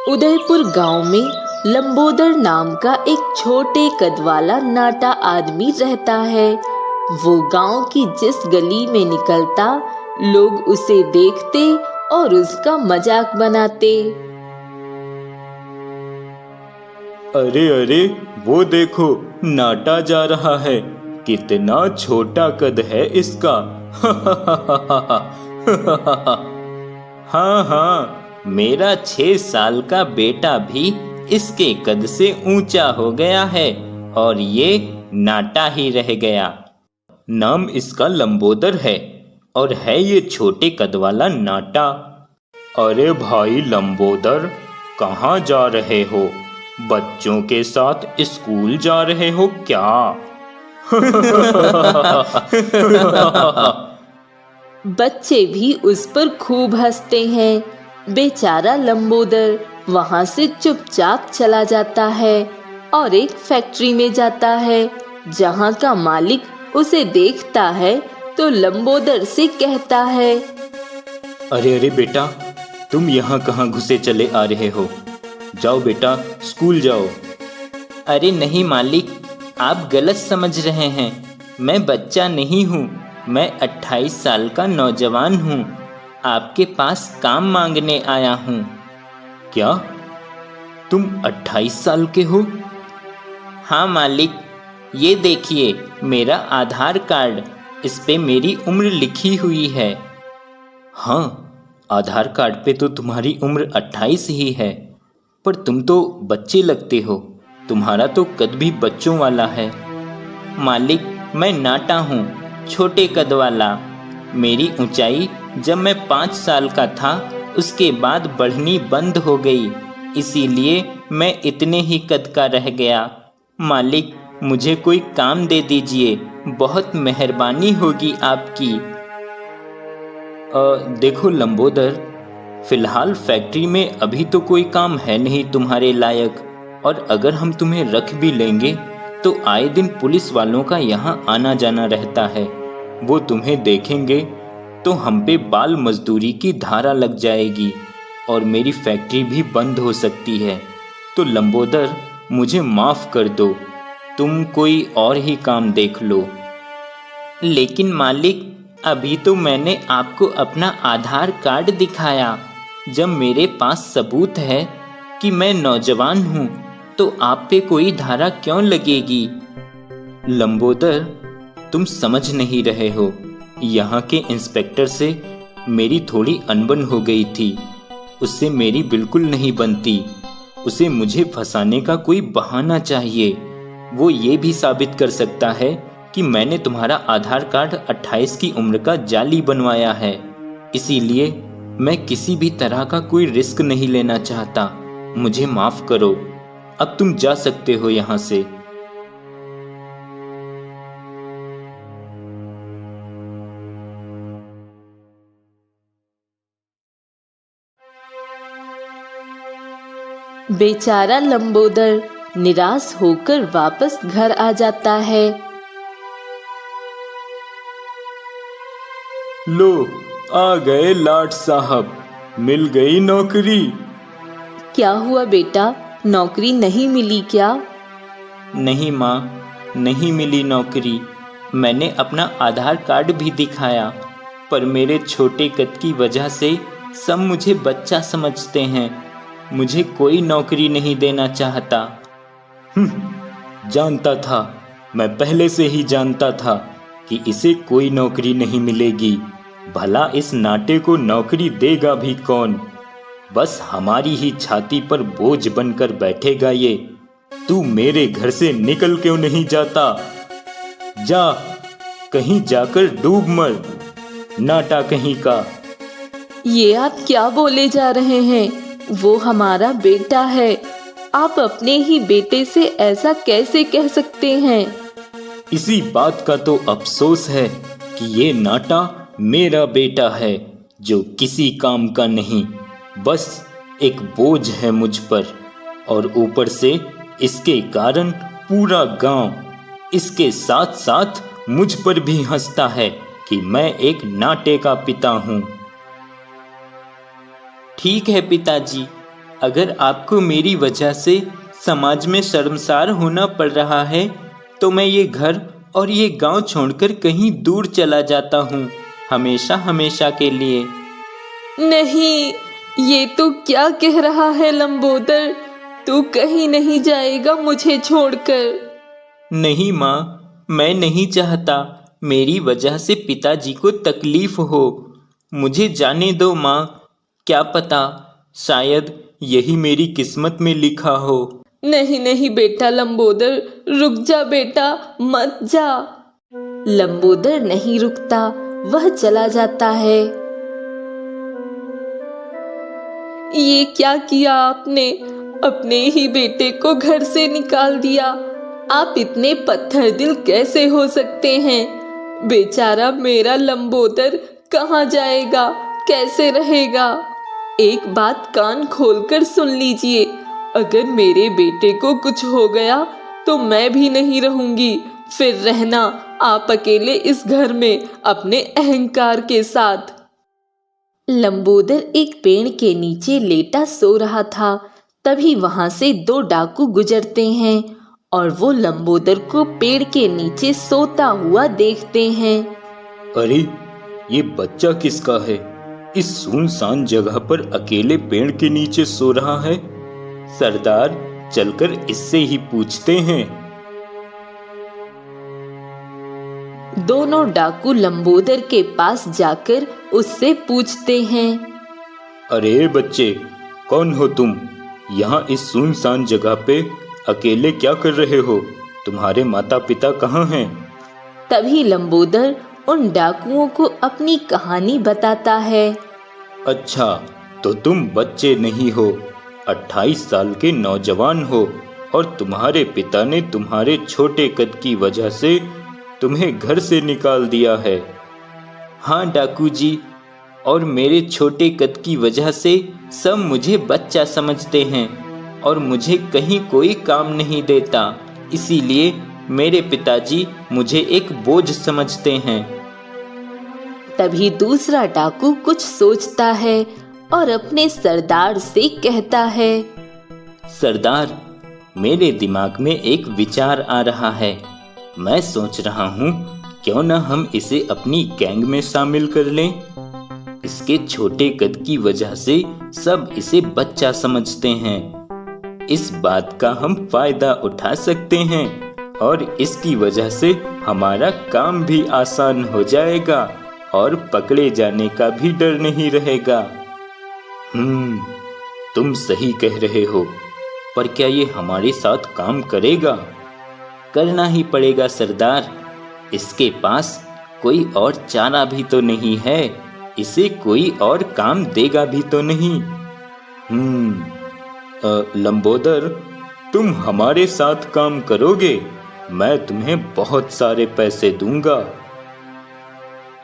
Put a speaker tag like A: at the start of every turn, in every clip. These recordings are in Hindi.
A: उदयपुर गांव में लंबोदर नाम का एक छोटे कद वाला नाटा आदमी रहता है। वो गांव की जिस गली में निकलता, लोग उसे देखते और उसका मजाक बनाते।
B: अरे अरे, वो देखो, नाटा जा रहा है। कितना छोटा कद है इसका। हाँ हाँ, मेरा 6 साल का बेटा भी इसके कद से ऊंचा हो गया है और ये नाटा ही रह गया। नाम इसका लंबोदर है और है ये छोटे कद वाला नाटा। अरे भाई लंबोदर, कहाँ जा रहे हो? बच्चों के साथ स्कूल जा रहे हो क्या?
A: बच्चे भी उस पर खूब हंसते हैं। बेचारा लंबोदर वहां से चुपचाप चला जाता है और एक फैक्ट्री में जाता है, जहां का मालिक उसे देखता है तो लंबोदर से कहता है,
B: अरे अरे बेटा, तुम यहाँ कहाँ घुसे चले आ रहे हो? जाओ बेटा, स्कूल जाओ।
C: अरे नहीं मालिक, आप गलत समझ रहे हैं। मैं बच्चा नहीं हूँ, मैं 28 साल का नौजवान हूँ। आपके पास काम मांगने आया हूँ।
B: क्या तुम 28 साल के हो?
C: हाँ मालिक, ये देखिए मेरा आधार कार्ड, इस पे मेरी उम्र लिखी हुई है।
B: हाँ, आधार कार्ड पे तो तुम्हारी उम्र 28 ही है, पर तुम तो बच्चे लगते हो। तुम्हारा तो कद भी बच्चों वाला है।
C: मालिक, मैं नाटा हूँ, छोटे कद वाला। मेरी ऊंचाई जब मैं 5 साल का था, उसके बाद बढ़नी बंद हो गई, इसीलिए मैं इतने ही कद का रह गया। मालिक, मुझे कोई काम दे दीजिए, बहुत मेहरबानी होगी आपकी।
B: देखो लंबोदर, फिलहाल फैक्ट्री में अभी तो कोई काम है नहीं तुम्हारे लायक, और अगर हम तुम्हें रख भी लेंगे तो आए दिन पुलिस वालों का यहाँ आना जाना रहता है। वो तुम्हें देखेंगे तो हम पे बाल मजदूरी की धारा लग जाएगी और मेरी फैक्ट्री भी बंद हो सकती है। तो लंबोदर, मुझे माफ कर दो, तुम कोई और ही काम देख लो।
C: लेकिन मालिक, अभी तो मैंने आपको अपना आधार कार्ड दिखाया। जब मेरे पास सबूत है कि मैं नौजवान हूँ, तो आप पे कोई धारा क्यों लगेगी?
B: लंबोदर, तुम समझ नहीं रहे हो। यहाँ के इंस्पेक्टर से मेरी थोड़ी अनबन हो गई थी। उससे मेरी बिल्कुल नहीं बनती। उसे मुझे फंसाने का कोई बहाना चाहिए। वो ये भी साबित कर सकता है कि मैंने तुम्हारा आधार कार्ड 28 की उम्र का जाली बनवाया है। इसीलिए मैं किसी भी तरह का कोई रिस्क नहीं लेना चाहता। मुझे माफ करो, अब तुम जा सकते हो यहाँ से।
A: बेचारा लंबोदर निराश होकर वापस घर आ जाता है।
B: लो, आ गए लाट साहब, मिल गई नौकरी।
A: क्या हुआ बेटा, नौकरी नहीं मिली क्या?
C: नहीं माँ, नहीं मिली नौकरी। मैंने अपना आधार कार्ड भी दिखाया, पर मेरे छोटे कद की वजह से सब मुझे बच्चा समझते हैं। मुझे कोई नौकरी नहीं देना चाहता।
B: जानता था, मैं पहले से ही जानता था कि इसे कोई नौकरी नहीं मिलेगी। भला इस नाटे को नौकरी देगा भी कौन? बस हमारी ही छाती पर बोझ बनकर बैठेगा ये। तू मेरे घर से निकल क्यों नहीं जाता? जा, कहीं जाकर डूब मर, नाटा कहीं का।
A: ये आप क्या बोले जा रहे हैं? वो हमारा बेटा है। आप अपने ही बेटे से ऐसा कैसे कह सकते हैं?
B: इसी बात का तो अफसोस है कि ये नाटा मेरा बेटा है, जो किसी काम का नहीं, बस एक बोझ है मुझ पर। और ऊपर से इसके कारण पूरा गांव, इसके साथ साथ मुझ पर भी हंसता है कि मैं एक नाटे का पिता हूं।
C: ठीक है पिताजी, अगर आपको मेरी वजह से समाज में शर्मसार होना पड़ रहा है तो मैं ये घर और ये गांव छोड़कर कहीं दूर चला जाता हूँ, हमेशा हमेशा के लिए।
A: नहीं, ये तो क्या कह रहा है लंबोदर? तू कहीं नहीं जाएगा मुझे छोड़कर।
C: नहीं माँ, मैं नहीं चाहता मेरी वजह से पिताजी को तकलीफ हो। मुझे जाने दो माँ, क्या पता शायद यही मेरी किस्मत में लिखा हो।
A: नहीं नहीं बेटा लंबोदर, रुक जा बेटा, मत जा। लंबोदर नहीं रुकता, वह चला जाता है। ये क्या किया आपने? अपने ही बेटे को घर से निकाल दिया। आप इतने पत्थर दिल कैसे हो सकते हैं? बेचारा मेरा लंबोदर कहाँ जाएगा, कैसे रहेगा? एक बात कान खोलकर सुन लीजिए, अगर मेरे बेटे को कुछ हो गया तो मैं भी नहीं रहूंगी। फिर रहना आप अकेले इस घर में अपने अहंकार के साथ। लंबोदर एक पेड़ के नीचे लेटा सो रहा था। तभी वहां से दो डाकू गुजरते हैं और वो लंबोदर को पेड़ के नीचे सोता हुआ देखते हैं।
B: अरे, ये बच्चा किसका है? इस सुनसान जगह पर अकेले पेड़ के नीचे सो रहा है। सरदार, चलकर इससे ही पूछते हैं।
A: दोनों डाकू लंबोदर के पास जाकर उससे पूछते हैं।
B: अरे बच्चे, कौन हो तुम? यहाँ इस सुनसान जगह पे अकेले क्या कर रहे हो? तुम्हारे माता पिता कहाँ हैं?
A: तभी लंबोदर उन डाकुओं को अपनी कहानी बताता है।
B: अच्छा, तो तुम बच्चे नहीं हो, 28 साल के नौजवान हो और तुम्हारे पिता ने तुम्हारे छोटे कद की वजह से तुम्हें घर से निकाल दिया है।
C: हाँ डाकू जी, और मेरे छोटे कद की वजह से सब मुझे बच्चा समझते हैं और मुझे कहीं कोई काम नहीं देता, इसीलिए मेरे पिताजी मुझे एक बोझ समझते हैं।
A: तभी दूसरा डाकू कुछ सोचता है और अपने सरदार से कहता है।
C: सरदार, मेरे दिमाग में एक विचार आ रहा है। मैं सोच रहा हूँ क्यों न हम इसे अपनी गैंग में शामिल कर लें। इसके छोटे कद की वजह से सब इसे बच्चा समझते हैं। इस बात का हम फायदा उठा सकते हैं और इसकी वजह से हमारा काम भी आसान हो जाएगा और पकड़े जाने का भी डर नहीं रहेगा।
B: तुम सही कह रहे हो, पर क्या ये हमारे साथ काम करेगा?
C: करना ही पड़ेगा सरदार। इसके पास कोई और चारा भी तो नहीं है, इसे कोई और काम देगा भी तो नहीं।
B: लंबोदर, तुम हमारे साथ काम करोगे? मैं तुम्हें बहुत सारे पैसे दूंगा।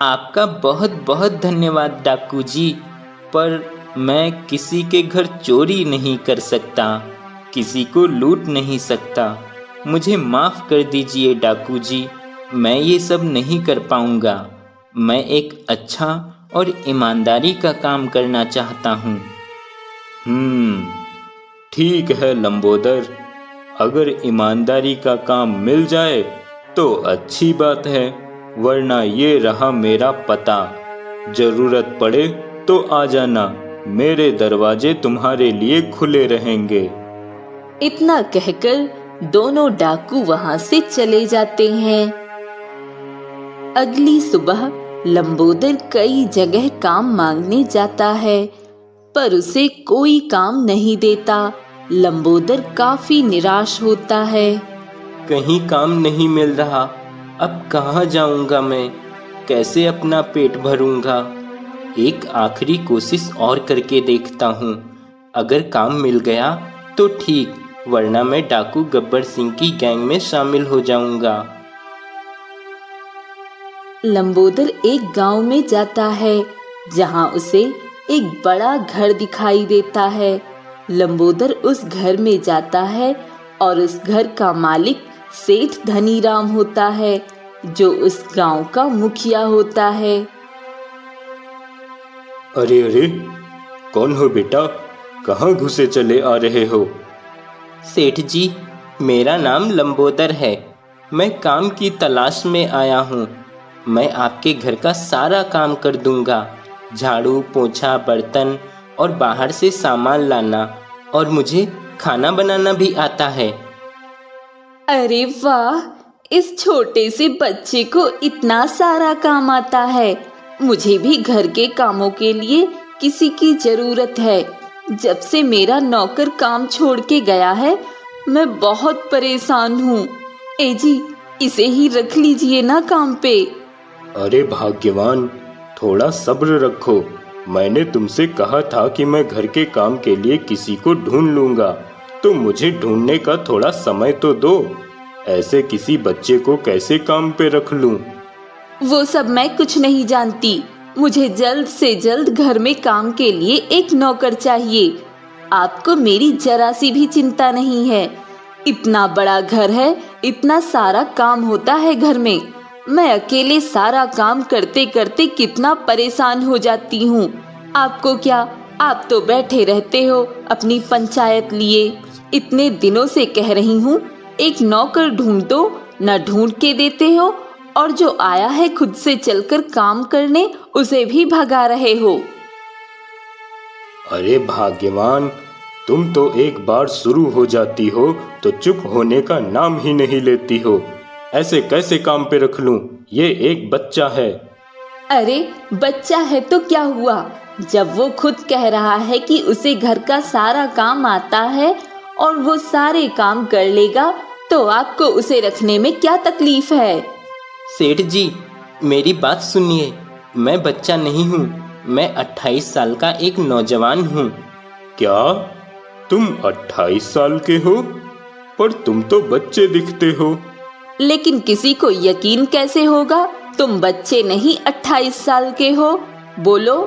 C: आपका बहुत बहुत धन्यवाद डाकू जी, पर मैं किसी के घर चोरी नहीं कर सकता, किसी को लूट नहीं सकता। मुझे माफ कर दीजिए डाकू जी, मैं ये सब नहीं कर पाऊंगा। मैं एक अच्छा और ईमानदारी का काम करना चाहता हूँ।
B: ठीक है लंबोदर, अगर ईमानदारी का काम मिल जाए तो अच्छी बात है, वरना ये रहा मेरा पता। जरूरत पड़े तो आ जाना, मेरे दरवाजे तुम्हारे लिए खुले रहेंगे।
A: इतना कहकर दोनों डाकू वहां से चले जाते हैं। अगली सुबह लंबोदर कई जगह काम मांगने जाता है, पर उसे कोई काम नहीं देता। लंबोदर काफी निराश होता है।
C: कहीं काम नहीं मिल रहा, अब कहाँ जाऊंगा मैं? कैसे अपना पेट भरूंगा? एक आखिरी कोशिश और करके देखता हूँ। अगर काम मिल गया तो ठीक, वरना मैं डाकू गब्बर सिंह की गैंग में शामिल हो जाऊंगा।
A: लंबोदर एक गांव में जाता है, जहां उसे एक बड़ा घर दिखाई देता है। लंबोदर उस घर में जाता है और उस घर का मालिक सेठ धनीराम होता है, जो उस गांव का मुखिया होता है।
B: अरे अरे, कौन हो बेटा?
D: कहाँ घुसे चले आ रहे हो?
C: सेठ जी, मेरा नाम लंबोदर है। मैं काम की तलाश में आया हूँ। मैं आपके घर का सारा काम कर दूंगा। झाड़ू, पोंछा, बर्तन और बाहर से सामान लाना, और मुझे खाना बनाना भी आता है।
A: अरे वाह, इस छोटे से बच्चे को इतना सारा काम आता है। मुझे भी घर के कामों के लिए किसी की जरूरत है। जब से मेरा नौकर काम छोड़ के गया है, मैं बहुत परेशान हूँ। ए जी, इसे ही रख लीजिए ना काम पे।
D: अरे भाग्यवान, थोड़ा सब्र रखो। मैंने तुमसे कहा था कि मैं घर के काम के लिए किसी को ढूंढ लूंगा, तो मुझे ढूंढने का थोड़ा समय तो दो। ऐसे किसी बच्चे को कैसे काम पे रख लूं?
A: वो सब मैं कुछ नहीं जानती। मुझे जल्द से जल्द घर में काम के लिए एक नौकर चाहिए। आपको मेरी जरा सी भी चिंता नहीं है। इतना बड़ा घर है, इतना सारा काम होता है घर में। मैं अकेले सारा काम करते करते कितना परेशान हो जाती हूँ। आपको क्या, आप तो बैठे रहते हो अपनी पंचायत लिए। इतने दिनों से कह रही हूँ एक नौकर ढूंढ दो, न ढूंढ के देते हो, और जो आया है खुद से चलकर काम करने, उसे भी भगा रहे हो।
D: अरे भाग्यवान, तुम तो एक बार शुरू हो जाती हो तो चुप होने का नाम ही नहीं लेती हो। ऐसे कैसे काम पे रख लूं? ये एक बच्चा है।
A: अरे बच्चा है तो क्या हुआ? जब वो खुद कह रहा है कि उसे घर का सारा काम आता है और वो सारे काम कर लेगा, तो आपको उसे रखने में क्या तकलीफ है?
C: सेठ जी, मेरी बात सुनिए। मैं बच्चा नहीं हूँ। मैं 28 साल का एक नौजवान हूँ।
D: क्या तुम 28 साल के हो? पर तुम तो बच्चे दिखते हो।
A: लेकिन किसी को यकीन कैसे होगा तुम बच्चे नहीं 28 साल के हो? बोलो।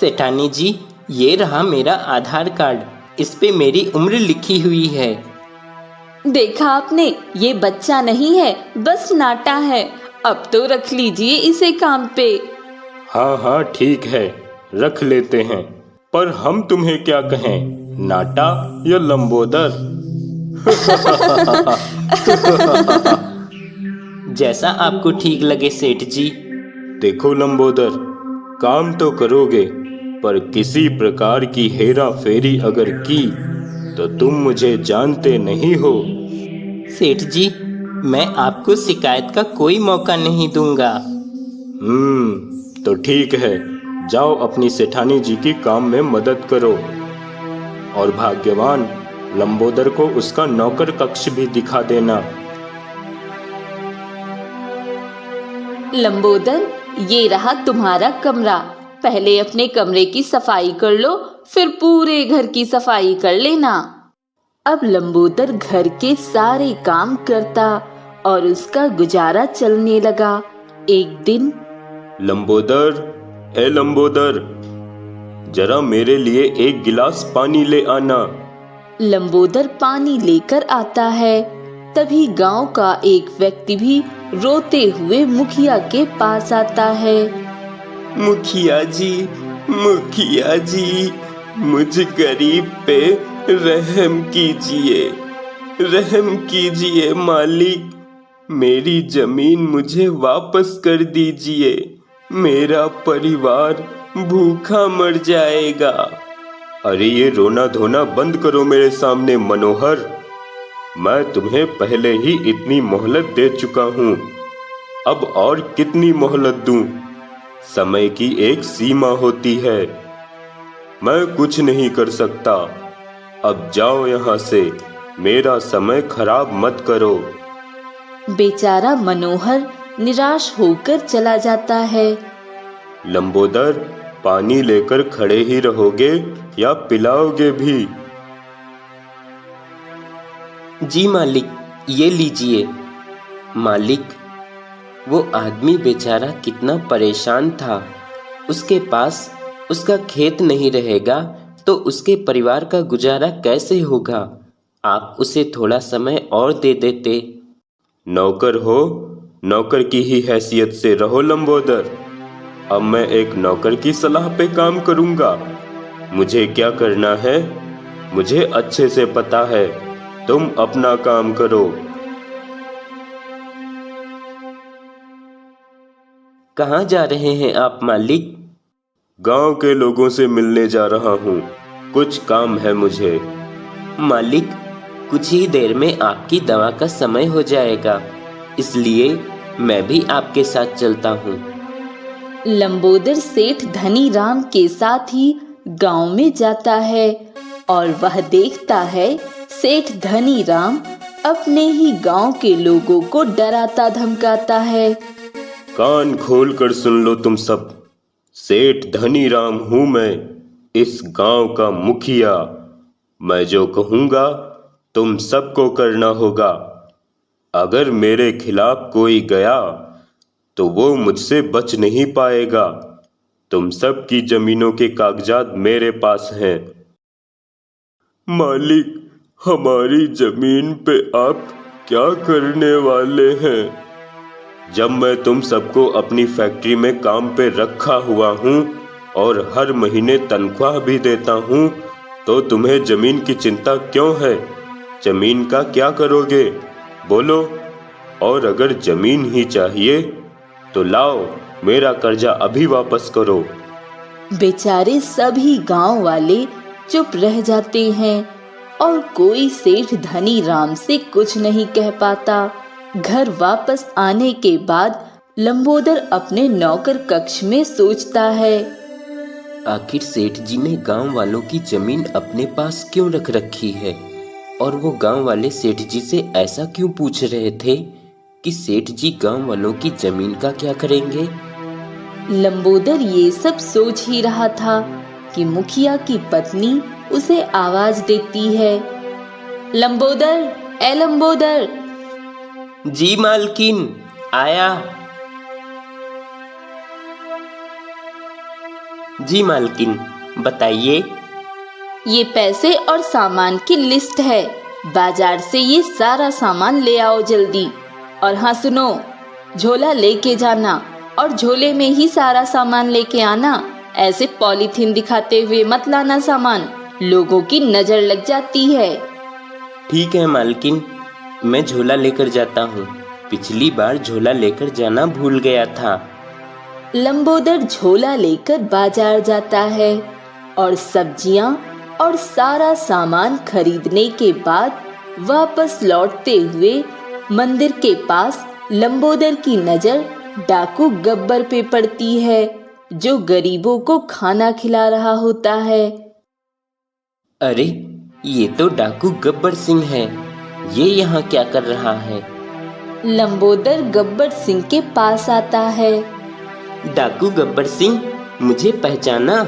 C: सेठानी जी, ये रहा मेरा आधार कार्ड। इस पे मेरी उम्र लिखी हुई है।
A: देखा आपने, ये बच्चा नहीं है, बस नाटा है। अब तो रख लीजिए इसे काम पे।
D: हाँ हाँ ठीक है, रख लेते हैं। पर हम तुम्हें क्या कहें, नाटा या लंबोदर?
C: जैसा आपको ठीक लगे सेठ जी।
D: देखो लंबोदर, काम तो करोगे, पर किसी प्रकार की हेरा फेरी अगर की तो तुम मुझे जानते नहीं हो।
C: सेठ जी, मैं आपको शिकायत का कोई मौका नहीं दूंगा।
D: तो ठीक है, जाओ अपनी सेठानी जी की काम में मदद करो। और भाग्यवान, लंबोदर को उसका नौकर कक्ष भी दिखा देना।
A: लंबोदर, ये रहा तुम्हारा कमरा। पहले अपने कमरे की सफाई कर लो, फिर पूरे घर की सफाई कर लेना। अब लंबोदर घर के सारे काम करता और उसका गुजारा चलने लगा। एक दिन,
D: लंबोदर, ए लंबोदर, जरा मेरे लिए एक गिलास पानी ले आना।
A: लंबोदर पानी लेकर आता है। तभी गांव का एक व्यक्ति भी रोते हुए मुखिया के पास आता है।
E: मुखिया जी, मुझ गरीब पे रहम कीजिए मालिक। मेरी जमीन मुझे वापस कर दीजिए। मेरा परिवार भूखा मर जाएगा।
D: अरे ये रोना धोना बंद करो मेरे सामने मनोहर। मैं तुम्हें पहले ही इतनी मोहलत दे चुका हूँ। अब और कितनी मोहलत दूं? समय की एक सीमा होती है। मैं कुछ नहीं कर सकता। अब जाओ यहाँ से, मेरा समय खराब मत करो।
A: बेचारा मनोहर निराश होकर चला जाता है।
D: लंबोदर, पानी लेकर खड़े ही रहोगे या पिलाओगे भी?
C: जी मालिक, ये लीजिए। मालिक, वो आदमी बेचारा कितना परेशान था। उसके पास उसका खेत नहीं रहेगा तो उसके परिवार का गुजारा कैसे होगा? आप उसे थोड़ा समय और दे देते।
D: नौकर हो, नौकर की ही हैसियत से रहो लंबोदर। अब मैं एक नौकर की सलाह पे काम करूंगा। मुझे क्या करना है मुझे अच्छे से पता है। तुम अपना काम करो।
E: कहाँ जा रहे हैं आप मालिक?
D: गांव के लोगों से मिलने जा रहा हूँ, कुछ काम है मुझे।
E: मालिक, कुछ ही देर में आपकी दवा का समय हो जाएगा, इसलिए मैं भी आपके साथ चलता हूँ।
A: लंबोदर सेठ धनीराम के साथ ही गांव में जाता है और वह देखता है सेठ धनीराम अपने ही गांव के लोगों को डराता धमकाता है।
D: कान खोल कर सुन लो तुम सब, सेठ धनीराम हूँ मैं, इस गांव का मुखिया। मैं जो कहूँगा तुम सबको करना होगा। अगर मेरे खिलाफ कोई गया तो वो मुझसे बच नहीं पाएगा। तुम सब की जमीनों के कागजात मेरे पास हैं। मालिक, हमारी जमीन पे आप क्या करने वाले हैं? जब मैं तुम सबको अपनी फैक्ट्री में काम पे रखा हुआ हूँ और हर महीने तनख्वाह भी देता हूँ, तो तुम्हें जमीन की चिंता क्यों है? जमीन का क्या करोगे? बोलो। और अगर जमीन ही चाहिए तो लाओ, मेरा कर्जा अभी वापस करो।
A: बेचारे सभी गांव वाले चुप रह जाते हैं और कोई सेठ धनीराम से कुछ नहीं कह पाता। घर वापस आने के बाद लंबोदर अपने नौकर कक्ष में सोचता है,
E: आखिर सेठ जी ने गांव वालों की जमीन अपने पास क्यों रख रखी है, और वो गांव वाले सेठ जी से ऐसा क्यों पूछ रहे थे कि सेठ जी गांव वालों की जमीन का क्या करेंगे?
A: लंबोदर ये सब सोच ही रहा था कि मुखिया की पत्नी उसे आवाज देती है, लंबोदर, ए लंबोदर।
E: जी मालकिन, आया। जी मालकिन, बताइए।
A: ये पैसे और सामान की लिस्ट है, बाजार से ये सारा सामान ले आओ जल्दी। और हाँ सुनो, झोला लेके जाना और झोले में ही सारा सामान लेके आना। ऐसे पॉलीथीन दिखाते हुए मत लाना सामान, लोगों की नजर लग जाती है।
E: ठीक है मालकिन, मैं झोला लेकर जाता हूँ। पिछली बार झोला लेकर जाना भूल गया था।
A: लंबोदर झोला लेकर बाजार जाता है और सब्जियां और सारा सामान खरीदने के बाद वापस लौटते हुए मंदिर के पास लंबोदर की नजर डाकू गब्बर पे पड़ती है, जो गरीबों को खाना खिला रहा होता है।
E: अरे, ये तो डाकू गब्बर सिंह है। ये यहाँ क्या कर रहा है?
A: लंबोदर गब्बर सिंह के पास आता है।
E: डाकू गब्बर सिंह, मुझे पहचाना?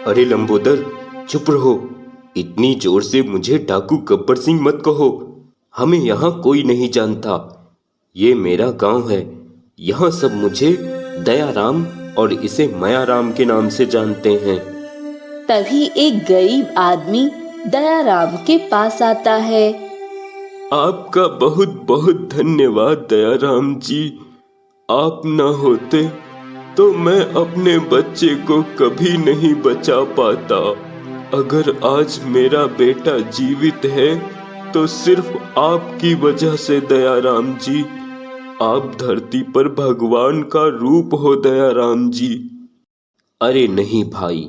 D: अरे लंबोदर, चुप रहो। इतनी जोर से मुझे डाकू गब्बर सिंह मत कहो। हमें यहाँ कोई नहीं जानता। ये मेरा गांव है। यहाँ सब मुझे दयाराम और इसे मायाराम के नाम से जानते हैं।
A: तभी एक गरीब आदमी दयाराम के पास आता है।
D: आपका बहुत बहुत धन्यवाद दयाराम जी। आप न होते तो मैं अपने बच्चे को कभी नहीं बचा पाता। अगर आज मेरा बेटा जीवित है तो सिर्फ आपकी वजह से दयाराम जी। आप धरती पर भगवान का रूप हो दयाराम जी।
E: अरे नहीं भाई,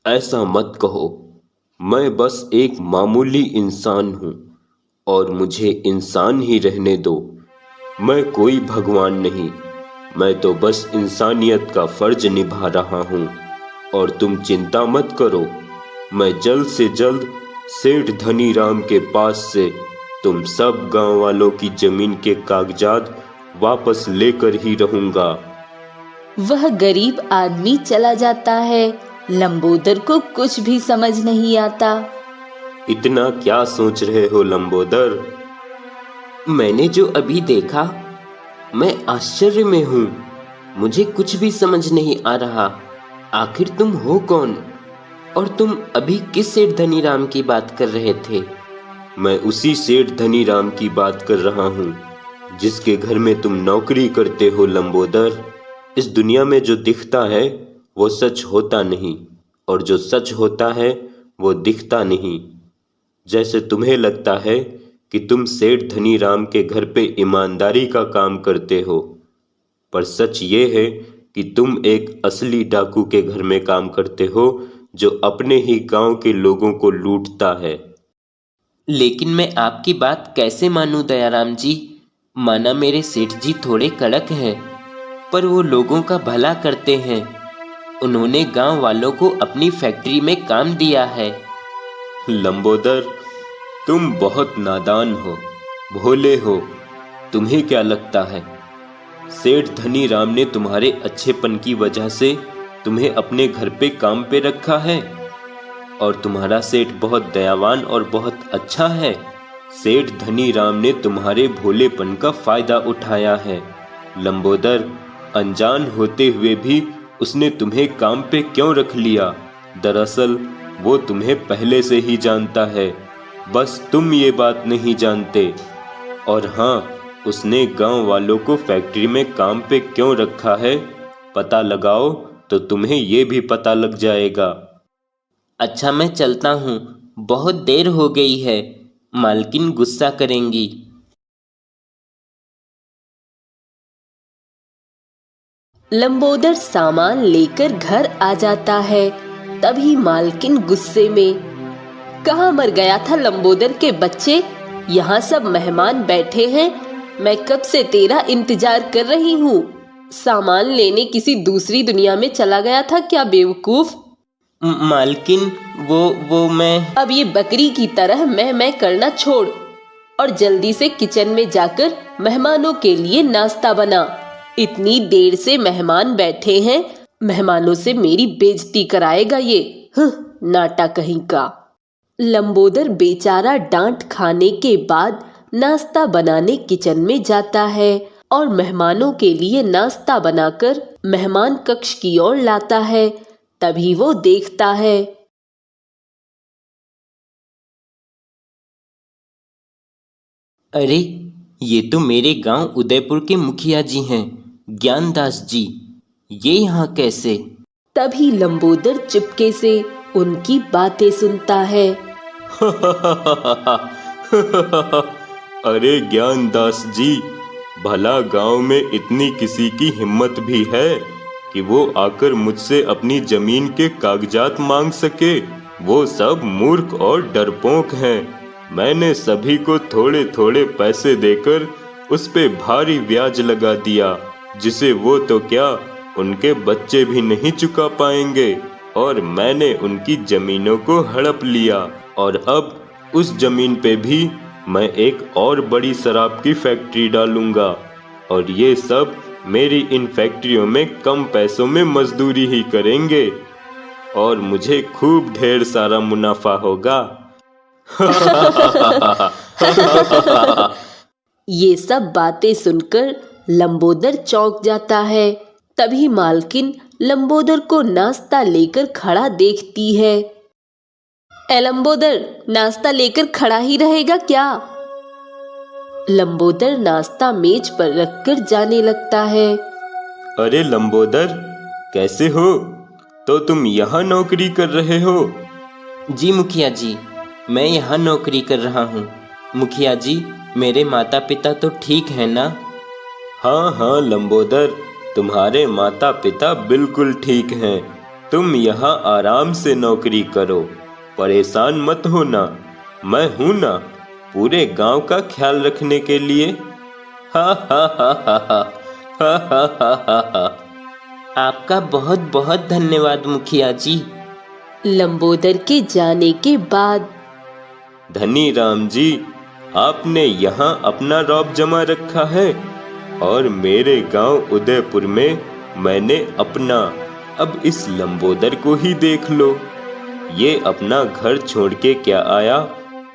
E: ऐसा मत कहो। मैं बस एक मामूली इंसान हूँ और मुझे इंसान ही रहने दो। मैं कोई भगवान नहीं, मैं तो बस इंसानियत का फर्ज निभा रहा हूँ। और तुम चिंता मत करो, मैं जल्द से जल्द सेठ धनीराम के पास से तुम सब गांव वालों की जमीन के कागजात वापस लेकर ही रहूंगा।
A: वह गरीब आदमी चला जाता है। लंबोदर को कुछ भी समझ नहीं आता।
D: इतना क्या सोच रहे हो लंबोदर?
E: मैंने जो अभी देखा, मैं आश्चर्य में हूँ। मुझे कुछ भी समझ नहीं आ रहा। आखिर तुम हो कौन? और तुम अभी किस सेठ धनीराम की बात कर रहे थे?
D: मैं उसी सेठ धनीराम की बात कर रहा हूँ जिसके घर में तुम नौकरी करते हो लंबोदर। इस दुनिया में जो दिखता है वो सच होता नहीं,
E: और जो सच होता है वो दिखता नहीं। जैसे तुम्हें लगता है कि तुम सेठ धनीराम के घर पे ईमानदारी का काम करते हो, पर सच ये है कि तुम एक असली डाकू के घर में काम करते हो जो अपने ही गांव के लोगों को लूटता है।
C: लेकिन मैं आपकी बात कैसे मानूं दयाराम जी? माना मेरे सेठ जी थोड़े कड़क हैं, पर वो लोगों का भला करते हैं। उन्होंने गांव वालों को अपनी फैक्ट्री में काम दिया है।
E: लंबोदर, तुम बहुत नादान हो, भोले हो। तुम्हें क्या लगता है सेठ धनीराम ने तुम्हारे अच्छेपन की वजह से तुम्हें अपने घर पे काम पे रखा है? और तुम्हारा सेठ बहुत दयावान और बहुत अच्छा है। सेठ धनीराम ने तुम्हारे भोलेपन का फायदा उठाया है। लंबोदर, अनजान होते हुए भी उसने तुम्हें काम पे क्यों रख लिया? दरअसल वो तुम्हें पहले से ही जानता है, बस तुम ये बात नहीं जानते। और हाँ, उसने गांव वालों को फैक्ट्री में काम पे क्यों रखा है, पता लगाओ तो तुम्हें ये भी पता लग जाएगा।
C: अच्छा, मैं चलता हूँ, बहुत देर हो गई है, मालकिन गुस्सा करेंगी।
A: लंबोदर सामान लेकर घर आ जाता है। तभी मालकिन गुस्से में, कहाँ मर गया था लंबोदर के बच्चे? यहाँ सब मेहमान बैठे हैं, मैं कब से तेरा इंतजार कर रही हूँ। सामान लेने किसी दूसरी दुनिया में चला गया था क्या बेवकूफ?
C: मालकिन, वो मैं।
A: अब ये बकरी की तरह मैं करना छोड़ और जल्दी से किचन में जाकर मेहमानों के लिए नाश्ता बना। इतनी देर से मेहमान बैठे हैं, मेहमानों से मेरी बेइज्जती कराएगा ये, नाटा कहीं का। लंबोदर बेचारा डांट खाने के बाद नाश्ता बनाने किचन में जाता है और मेहमानों के लिए नाश्ता बनाकर मेहमान कक्ष की ओर लाता है। तभी वो देखता है,
C: अरे, ये तो मेरे गांव उदयपुर के मुखिया जी हैं, ज्ञानदास जी। ये यहाँ कैसे?
A: तभी लंबोदर चुपके से उनकी बातें सुनता है।
E: अरे ज्ञानदास जी, भला गांव में इतनी किसी की हिम्मत भी है कि वो आकर मुझसे अपनी जमीन के कागजात मांग सके? वो सब मूर्ख और डरपोक हैं। मैंने सभी को थोड़े थोड़े पैसे देकर उस पे भारी ब्याज लगा दिया, जिसे वो तो क्या उनके बच्चे भी नहीं चुका पाएंगे। और मैंने उनकी जमीनों को हड़प लिया और अब उस जमीन पे भी मैं एक और बड़ी शराब की फैक्ट्री डालूंगा और ये सब मेरी इन फैक्ट्रियों में कम पैसों में मजदूरी ही करेंगे और मुझे खूब ढेर सारा मुनाफा होगा।
A: ये सब बातें सुनकर लंबोदर चौंक जाता है। तभी मालकिन लंबोदर को नाश्ता लेकर खड़ा देखती है। ए लंबोदर, नाश्ता लेकर खड़ा ही रहेगा क्या? लंबोदर नाश्ता मेज पर रखकर जाने लगता है।
E: अरे लंबोदर, कैसे हो? तो तुम यहाँ नौकरी कर रहे हो?
C: जी मुखिया जी, मैं यहाँ नौकरी कर रहा हूँ। मुखिया जी, मेरे माता पिता तो ठीक है ना?
E: हाँ हाँ लंबोदर, तुम्हारे माता पिता बिल्कुल ठीक हैं। तुम यहाँ आराम से नौकरी करो, परेशान मत होना। मैं हूँ ना पूरे गांव का ख्याल रखने के लिए। हा हा हा हा हा हा हा हा हा हा।
C: आपका बहुत बहुत धन्यवाद मुखिया जी।
A: लंबोदर के जाने के बाद,
E: धनीराम जी, आपने यहाँ अपना रौब जमा रखा है और मेरे गांव उदयपुर में मैंने अपना। अब इस लंबोदर को ही देख लो, ये अपना घर छोड़ के क्या आया।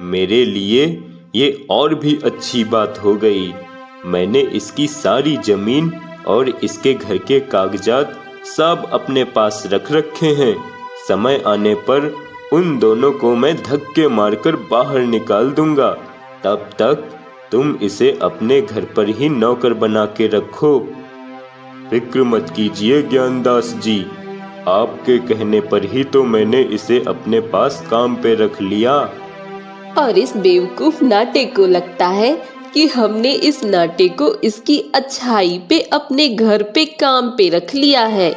E: मेरे लिए ये और भी अच्छी बात हो गई। मैंने इसकी सारी जमीन और इसके घर के कागजात सब अपने पास रख रखे हैं। समय आने पर उन दोनों को मैं धक्के मारकर बाहर निकाल दूंगा। तब तक तुम इसे अपने घर पर ही नौकर बना के रखो। फिक्र मत कीजिए ज्ञानदास जी,
D: आपके कहने पर ही तो मैंने इसे अपने पास काम पे रख लिया।
A: और इस बेवकूफ नाटे को लगता है कि हमने इस नाटे को इसकी अच्छाई पे अपने घर पे काम पे रख लिया है।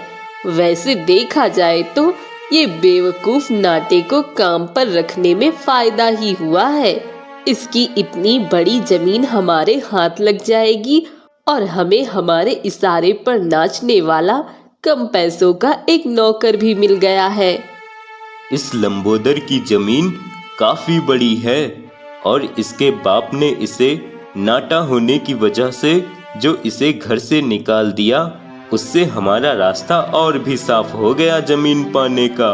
A: वैसे देखा जाए तो ये बेवकूफ नाटे को काम पर रखने में फायदा ही हुआ है। इसकी इतनी बड़ी जमीन हमारे हाथ लग जाएगी और हमें हमारे इशारे पर नाचने वाला कम पैसों का एक नौकर भी मिल गया है।
E: इस लंबोदर की जमीन काफी बड़ी है और इसके बाप ने इसे नाटा होने की वजह से जो इसे घर से निकाल दिया, उससे हमारा रास्ता और भी साफ हो गया जमीन पाने का।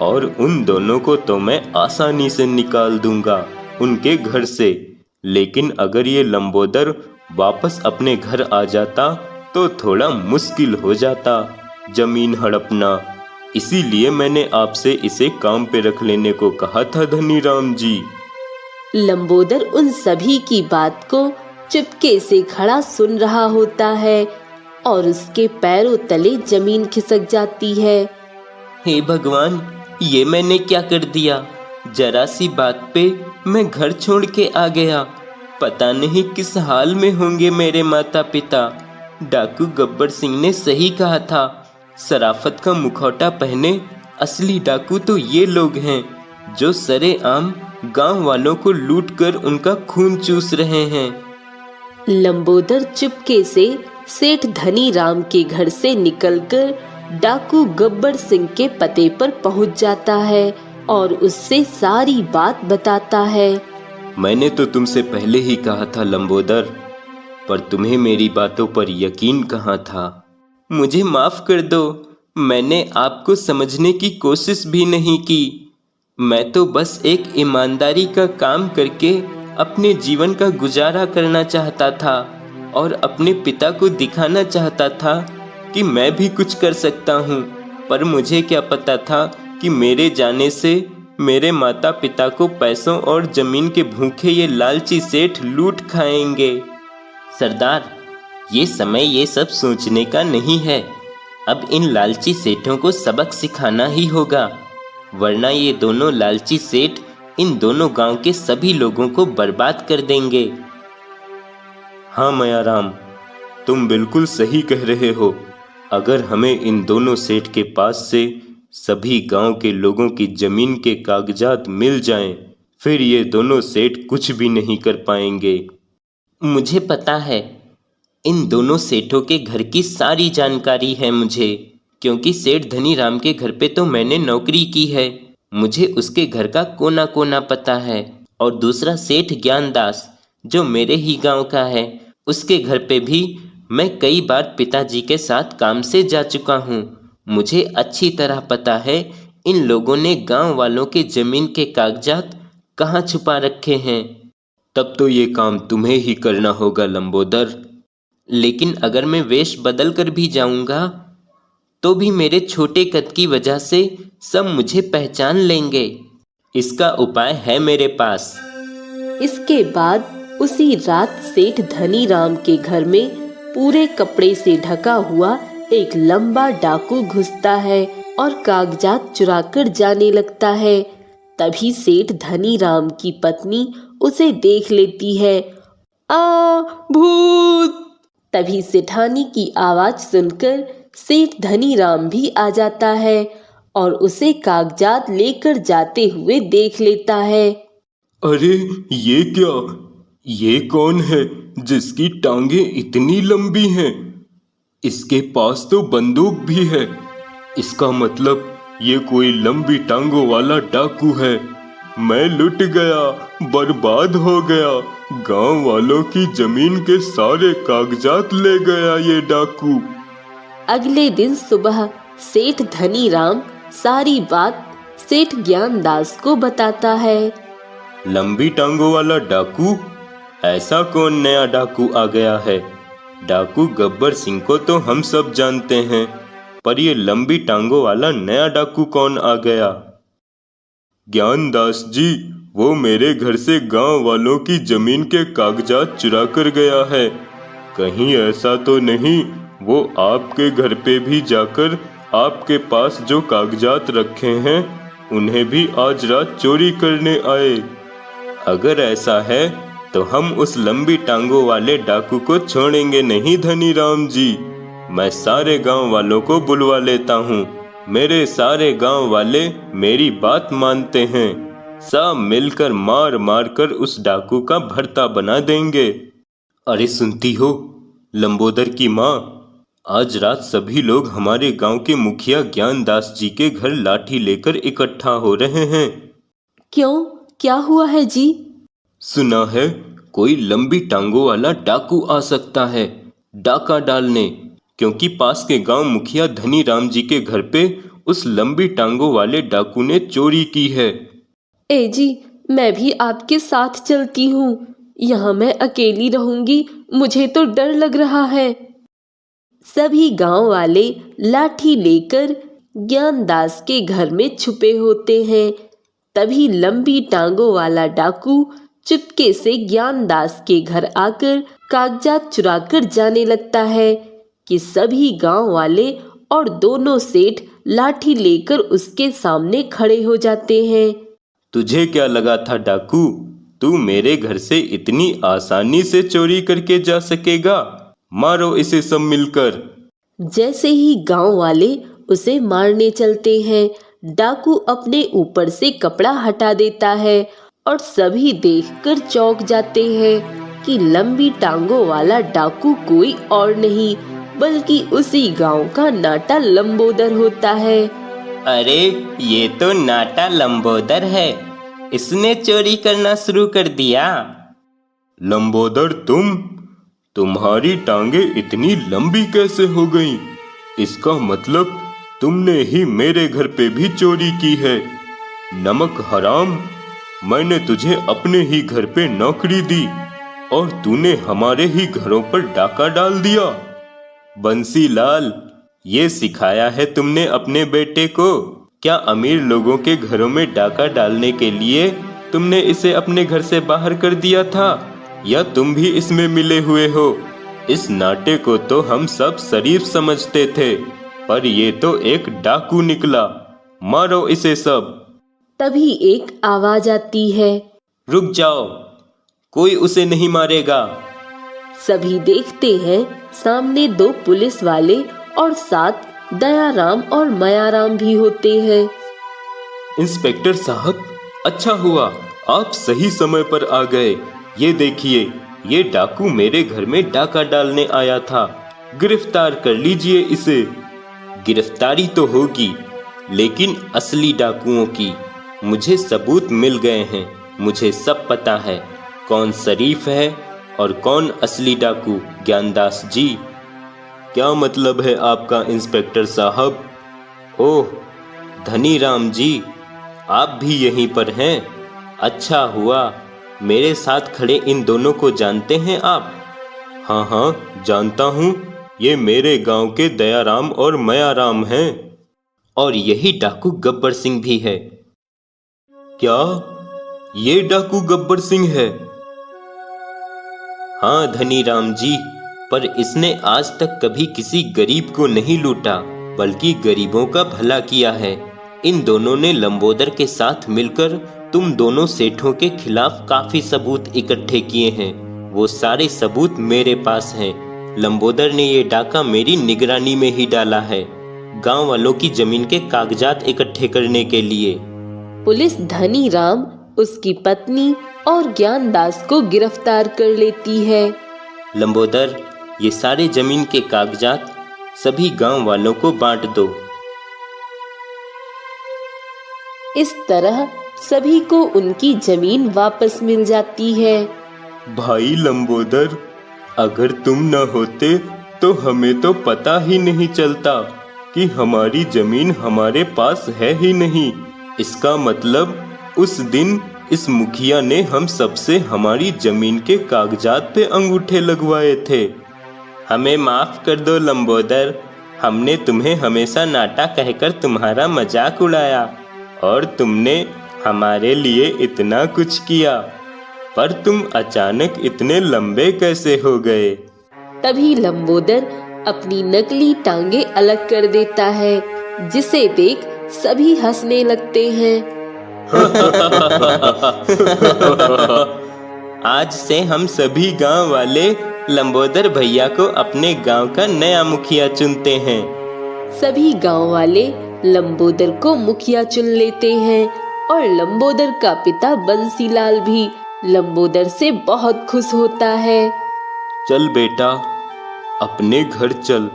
E: और उन दोनों को तो मैं आसानी से निकाल दूंगा उनके घर से। लेकिन अगर ये लंबोदर वापस अपने घर आ जाता तो थोड़ा मुश्किल हो जाता जमीन हड़पना। इसीलिए मैंने आपसे इसे काम पे रख लेने को कहा था धनीराम जी।
A: लंबोदर उन सभी की बात को चुपके से खड़ा सुन रहा होता है और उसके पैरों तले जमीन खिसक जाती है।
C: हे भगवान, ये मैंने क्या कर दिया? जरा सी बात पे मैं घर छोड़ के आ गया। पता नहीं किस हाल में होंगे मेरे माता पिता। डाकू गब्बर सिंह ने सही कहा था, शराफत का मुखौटा पहने असली डाकू तो ये लोग हैं जो सरेआम गांव वालों को लूट कर उनका खून चूस रहे हैं।
A: लंबोदर चुपके से सेठ धनीराम के घर से निकलकर डाकू गब्बर सिंह के पते पर पहुंच जाता है और उससे सारी बात बताता है।
E: मैंने तो तुमसे पहले ही कहा था लंबोदर, पर तुम्हें मेरी बातों पर यकीन कहाँ था।
C: मुझे माफ कर दो, मैंने आपको समझने की कोशिश भी नहीं की। मैं तो बस एक ईमानदारी का काम करके अपने जीवन का गुजारा करना चाहता था और अपने पिता को दिखाना चाहता था कि मैं भी कुछ कर सकता हूँ। पर मुझे क्या पता था कि मेरे जाने से मेरे माता पिता को पैसों और जमीन के भूखे ये लालची सेठ लूट खाएंगे।
B: सरदार, ये समय ये सब सोचने का नहीं है। अब इन लालची सेठों को सबक सिखाना ही होगा, वरना ये दोनों लालची सेठ इन दोनों गांव के सभी लोगों को बर्बाद कर देंगे।
E: हाँ मयाराम, तुम बिल्कुल सही कह रहे हो। अगर हमें इन दोनों सेठ के पास से सभी गांव के लोगों की जमीन के कागजात मिल जाएं, फिर ये दोनों सेठ कुछ भी नहीं कर पाएंगे।
B: मुझे पता है, इन दोनों सेठों के घर की सारी जानकारी है मुझे, क्योंकि सेठ धनीराम के घर पे तो मैंने नौकरी की है। मुझे उसके घर का कोना कोना पता है। और दूसरा सेठ ज्ञानदास जो मेरे ही गांव का है, उसके घर पे भी मैं कई बार पिताजी के साथ काम से जा चुका हूँ। मुझे अच्छी तरह पता है इन लोगों ने गांव वालों के जमीन के कागजात कहाँ छुपा रखे हैं।
E: तब तो ये काम तुम्हें ही करना होगा लंबोदर।
B: लेकिन अगर मैं वेश बदल कर भी जाऊंगा तो भी मेरे छोटे कद की वजह से सब मुझे पहचान लेंगे। इसका उपाय है मेरे पास।
A: इसके बाद उसी रात सेठ धनीराम के घर में पूरे कपड़े से ढका हुआ एक लंबा डाकू घुसता है और कागजात चुराकर जाने लगता है। तभी सेठ धनीराम की पत्नी उसे देख लेती है। आ भूत! तभी सेठानी की आवाज सुनकर सेठ धनीराम भी आ जाता है और उसे कागजात लेकर जाते हुए देख लेता है।
D: अरे ये क्या? ये कौन है जिसकी टांगे इतनी लंबी हैं? इसके पास तो बंदूक भी है। इसका मतलब ये कोई लंबी टांगों वाला डाकू है। मैं लुट गया, बर्बाद हो गया। गांव वालों की जमीन के सारे कागजात ले गया ये डाकू।
A: अगले दिन सुबह सेठ धनीराम सारी बात सेठ ज्ञानदास को बताता है।
E: लंबी टांगों वाला डाकू? ऐसा कौन नया डाकू आ गया है? डाकू गब्बर सिंह को तो हम सब जानते हैं, पर ये लंबी टांगों वाला नया डाकू कौन आ गया?
D: ज्ञानदास जी, वो मेरे घर से गांव वालों की जमीन के कागजात चुरा कर गया है। कहीं ऐसा तो नहीं वो आपके घर पे भी जाकर आपके पास जो कागजात रखे हैं उन्हें भी आज रात चोरी करने आए। अगर ऐसा है तो हम उस लंबी टांगों वाले डाकू को छोड़ेंगे नहीं धनी राम जी। मैं सारे गांव वालों को बुलवा लेता हूँ। मेरे सारे गांव वाले मेरी बात मानते हैं। सब मिलकर मार मार कर उस डाकू का भर्ता बना देंगे। अरे सुनती हो लंबोदर की माँ, आज रात सभी लोग हमारे गांव के मुखिया ज्ञानदास जी के घर लाठी लेकर इकट्ठा हो रहे हैं।
A: क्यों, क्या हुआ है जी?
E: सुना है कोई लंबी टांगों वाला डाकू आ सकता है डाका डालने, क्योंकि पास के गांव मुखिया धनी राम जी के घर पे उस लंबी टांगों वाले डाकू ने चोरी की है।
A: ए जी, मैं भी आपके साथ चलती हूँ। यहाँ मैं अकेली रहूंगी, मुझे तो डर लग रहा है। सभी गांव वाले लाठी लेकर ज्ञानदास के घर में छुपे होते हैं। तभी लंबी टांगों वाला डाकू चुपके से ज्ञानदास के घर आकर कागजात चुराकर जाने लगता है कि सभी गांव वाले और दोनों सेठ लाठी लेकर उसके सामने खड़े हो जाते हैं।
D: तुझे क्या लगा था डाकू, तू मेरे घर से इतनी आसानी से चोरी करके जा सकेगा? मारो इसे सब मिलकर।
A: जैसे ही गांव वाले उसे मारने चलते हैं, डाकू अपने ऊपर से कपड़ा हटा देता है और सभी देखकर चौंक जाते हैं कि लंबी टांगों वाला डाकू कोई और नहीं बल्कि उसी गांव का नाटा लंबोदर होता है।
C: अरे ये तो नाटा लंबोदर है, इसने चोरी करना शुरू कर दिया।
D: लंबोदर तुम्हारी टांगे इतनी लंबी कैसे हो गईं? इसका मतलब तुमने ही मेरे घर पे भी चोरी की है। नमक हराम, मैंने तुझे अपने ही घर पे नौकरी दी और तूने हमारे ही घरों पर डाका डाल दिया। बंसीलाल, ये सिखाया है तुमने अपने बेटे को? क्या अमीर लोगों के घरों में डाका डालने के लिए तुमने इसे अपने घर से बाहर कर दिया था, या तुम भी इसमें मिले हुए हो? इस नाटे को तो हम सब शरीफ समझते थे, पर ये तो एक डाकू निकला। मारो इसे सब।
A: तभी एक आवाज आती है,
E: रुक जाओ, कोई उसे नहीं मारेगा।
A: सभी देखते हैं सामने दो पुलिस वाले और साथ दयाराम और मयाराम भी होते हैं।
D: इंस्पेक्टर साहब, अच्छा हुआ आप सही समय पर आ गए। ये देखिए, ये डाकू मेरे घर में डाका डालने आया था। गिरफ्तार कर लीजिए इसे।
E: गिरफ्तारी तो होगी, लेकिन असली डाकुओं की। मुझे सबूत मिल गए हैं। मुझे सब पता है कौन शरीफ है और कौन असली डाकू। ज्ञानदास जी।
D: क्या मतलब है आपका इंस्पेक्टर साहब?
E: ओह धनी राम जी, आप भी यहीं पर हैं। अच्छा हुआ, मेरे साथ खड़े इन दोनों को जानते हैं आप?
D: हाँ हाँ, जानता हूँ। ये मेरे गांव के दयाराम और मयाराम हैं।
E: और यही डाकू गब्बर सिंह भी है।
D: क्या ये डाकू गब्बर सिंह है?
E: हाँ धनी राम जी, पर इसने आज तक कभी किसी गरीब को नहीं लूटा, बल्कि गरीबों का भला किया है। इन दोनों ने लंबोदर के साथ मिलकर तुम दोनों सेठों के खिलाफ काफी सबूत इकट्ठे किए हैं। वो सारे सबूत मेरे पास हैं। लंबोदर ने ये डाका मेरी निगरानी में ही डाला है, गांव वालों की जमीन के कागजात इकट्ठे करने के लिए।
A: पुलिस धनी राम, उसकी पत्नी और ज्ञानदास को गिरफ्तार कर लेती है।
E: लंबोदर, ये सारे जमीन के कागजात सभी गांव वालों को बांट दो।
A: इस तरह सभी को उनकी जमीन वापस मिल जाती है।
D: भाई लंबोदर, अगर तुम न होते तो हमें तो पता ही नहीं चलता कि हमारी जमीन हमारे पास है ही नहीं। इसका मतलब उस दिन इस मुखिया ने हम सबसे हमारी जमीन के कागजात पे अंगूठे लगवाए थे।
C: हमें माफ कर दो लंबोदर, हमने तुम्हें हमेशा नाटा कहकर तुम्हारा मजाक उड़ाया और तुमने हमारे लिए इतना कुछ किया, पर तुम अचानक इतने लंबे कैसे हो गए?
A: तभी लंबोदर अपनी नकली टांगे अलग कर देता है जिसे देख सभी हंसने लगते हैं।
C: आज से हम सभी गांव वाले लंबोदर भैया को अपने गांव का नया मुखिया चुनते हैं।
A: सभी गांव वाले लंबोदर को मुखिया चुन लेते हैं और लंबोदर का पिता बंसीलाल भी लंबोदर से बहुत खुश होता है।
E: चल बेटा, अपने घर चल।